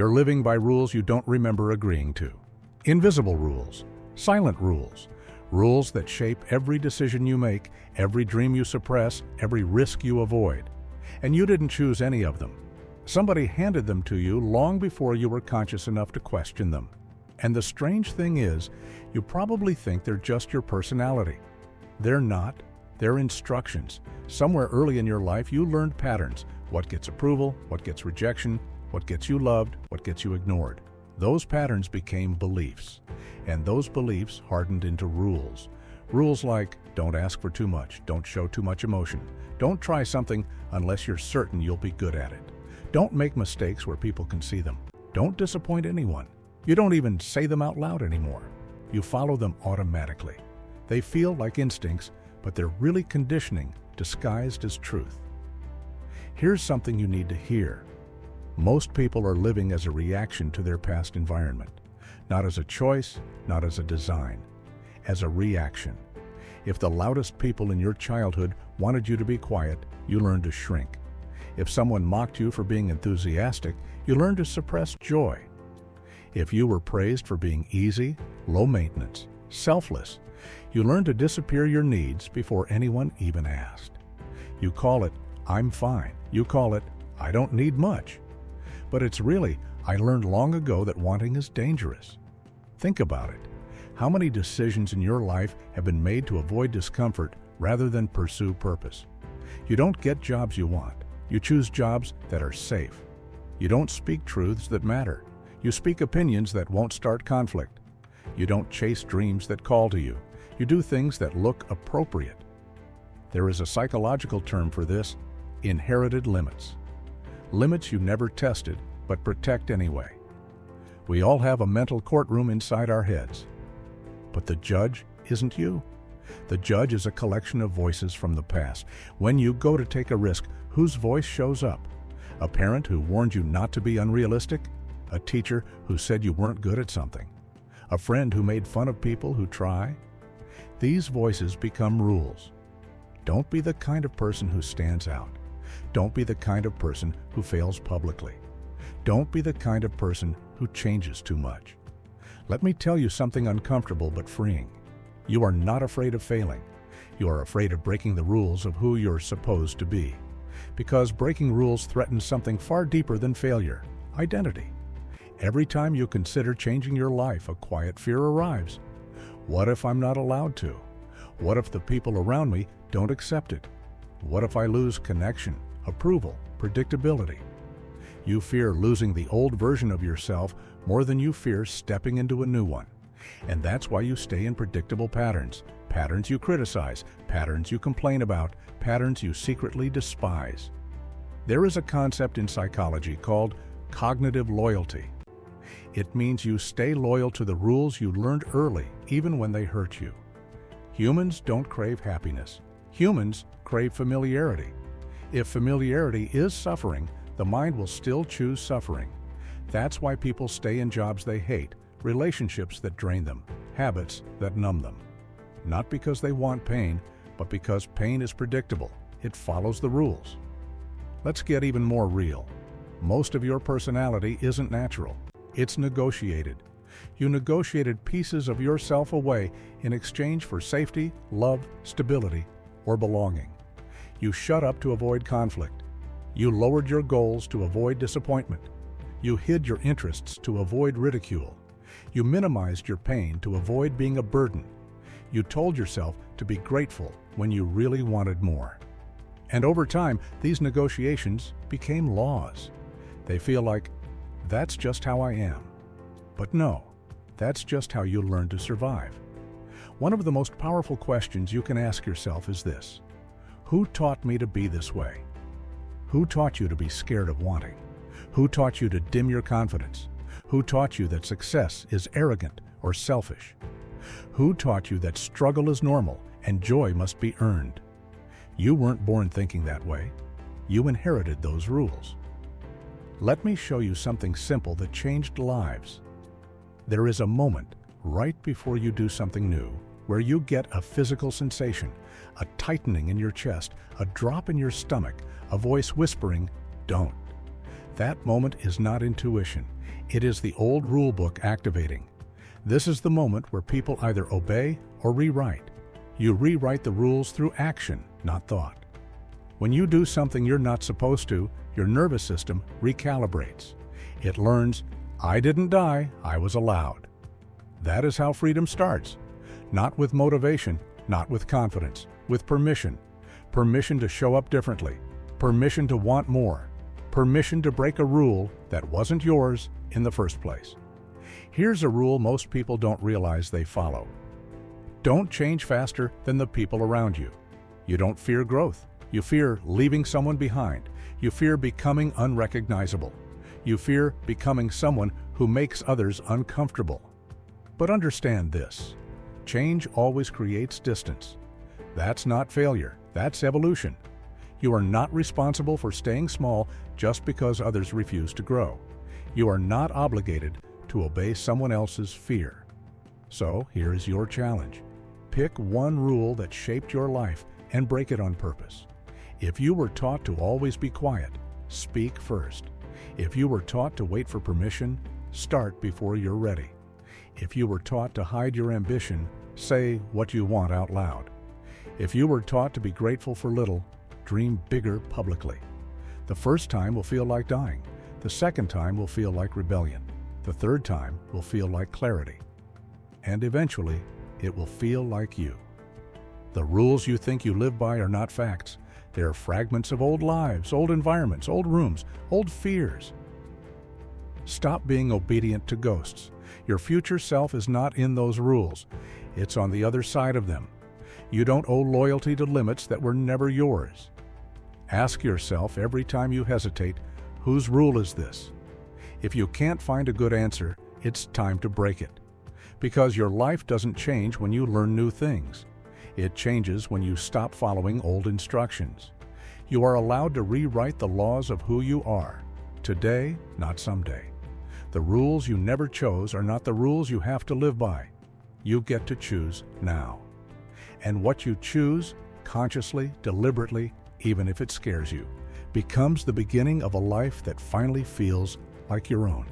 You're living by rules you don't remember agreeing to. Invisible rules, silent rules, rules that shape every decision you make, every dream you suppress, every risk you avoid. And you didn't choose any of them. Somebody handed them to you long before you were conscious enough to question them. And the strange thing is, you probably think they're just your personality. They're not. They're instructions. Somewhere early in your life, you learned patterns. What gets approval, what gets rejection, what gets you loved, what gets you ignored. Those patterns became beliefs. And those beliefs hardened into rules. Rules like, don't ask for too much, don't show too much emotion, don't try something unless you're certain you'll be good at it. Don't make mistakes where people can see them. Don't disappoint anyone. You don't even say them out loud anymore. You follow them automatically. They feel like instincts, but they're really conditioning disguised as truth. Here's something you need to hear. Most people are living as a reaction to their past environment. Not as a choice, not as a design. As a reaction. If the loudest people in your childhood wanted you to be quiet, you learned to shrink. If someone mocked you for being enthusiastic, you learned to suppress joy. If you were praised for being easy, low maintenance, selfless, you learned to disappear your needs before anyone even asked. You call it, I'm fine. You call it, I don't need much. But it's really, I learned long ago that wanting is dangerous. Think about it. How many decisions in your life have been made to avoid discomfort rather than pursue purpose? You don't get jobs you want. You choose jobs that are safe. You don't speak truths that matter. You speak opinions that won't start conflict. You don't chase dreams that call to you. You do things that look appropriate. There is a psychological term for this, inherited limits. Limits you never tested, but protect anyway. We all have a mental courtroom inside our heads. But the judge isn't you. The judge is a collection of voices from the past. When you go to take a risk, whose voice shows up? A parent who warned you not to be unrealistic? A teacher who said you weren't good at something? A friend who made fun of people who try? These voices become rules. Don't be the kind of person who stands out. Don't be the kind of person who fails publicly. Don't be the kind of person who changes too much. Let me tell you something uncomfortable but freeing. You are not afraid of failing. You are afraid of breaking the rules of who you're supposed to be. Because breaking rules threatens something far deeper than failure, identity. Every time you consider changing your life, a quiet fear arrives. What if I'm not allowed to? What if the people around me don't accept it? What if I lose connection, approval, predictability? You fear losing the old version of yourself more than you fear stepping into a new one. And that's why you stay in predictable patterns. Patterns you criticize, patterns you complain about, patterns you secretly despise. There is a concept in psychology called cognitive loyalty. It means you stay loyal to the rules you learned early, even when they hurt you. Humans don't crave happiness. Humans crave familiarity. If familiarity is suffering, the mind will still choose suffering. That's why people stay in jobs they hate, relationships that drain them, habits that numb them. Not because they want pain, but because pain is predictable. It follows the rules. Let's get even more real. Most of your personality isn't natural. It's negotiated. You negotiated pieces of yourself away in exchange for safety, love, stability, or belonging. You shut up to avoid conflict. You lowered your goals to avoid disappointment. You hid your interests to avoid ridicule. You minimized your pain to avoid being a burden. You told yourself to be grateful when you really wanted more. And over time, these negotiations became laws. They feel like, that's just how I am. But no, that's just how you learn to survive. One of the most powerful questions you can ask yourself is this: who taught me to be this way? Who taught you to be scared of wanting? Who taught you to dim your confidence? Who taught you that success is arrogant or selfish? Who taught you that struggle is normal and joy must be earned? You weren't born thinking that way. You inherited those rules. Let me show you something simple that changed lives. There is a moment right before you do something new where you get a physical sensation, a tightening in your chest, a drop in your stomach, a voice whispering, don't. That moment is not intuition. It is the old rule book activating. This is the moment where people either obey or rewrite. You rewrite the rules through action, not thought. When you do something you're not supposed to, your nervous system recalibrates. It learns, I didn't die, I was allowed. That is how freedom starts. Not with motivation, not with confidence, with permission. Permission to show up differently. Permission to want more. Permission to break a rule that wasn't yours in the first place. Here's a rule most people don't realize they follow. Don't change faster than the people around you. You don't fear growth. You fear leaving someone behind. You fear becoming unrecognizable. You fear becoming someone who makes others uncomfortable. But understand this. Change always creates distance. That's not failure. That's evolution. You are not responsible for staying small just because others refuse to grow. You are not obligated to obey someone else's fear. So here is your challenge. Pick one rule that shaped your life and break it on purpose. If you were taught to always be quiet, speak first. If you were taught to wait for permission, start before you're ready. If you were taught to hide your ambition, say what you want out loud. If you were taught to be grateful for little, dream bigger publicly. The first time will feel like dying. The second time will feel like rebellion. The third time will feel like clarity. And eventually, it will feel like you. The rules you think you live by are not facts. They are fragments of old lives, old environments, old rooms, old fears. Stop being obedient to ghosts. Your future self is not in those rules. It's on the other side of them. You don't owe loyalty to limits that were never yours. Ask yourself every time you hesitate, whose rule is this? If you can't find a good answer, it's time to break it. Because your life doesn't change when you learn new things. It changes when you stop following old instructions. You are allowed to rewrite the laws of who you are. Today, not someday. The rules you never chose are not the rules you have to live by. You get to choose now. And what you choose, consciously, deliberately, even if it scares you, becomes the beginning of a life that finally feels like your own.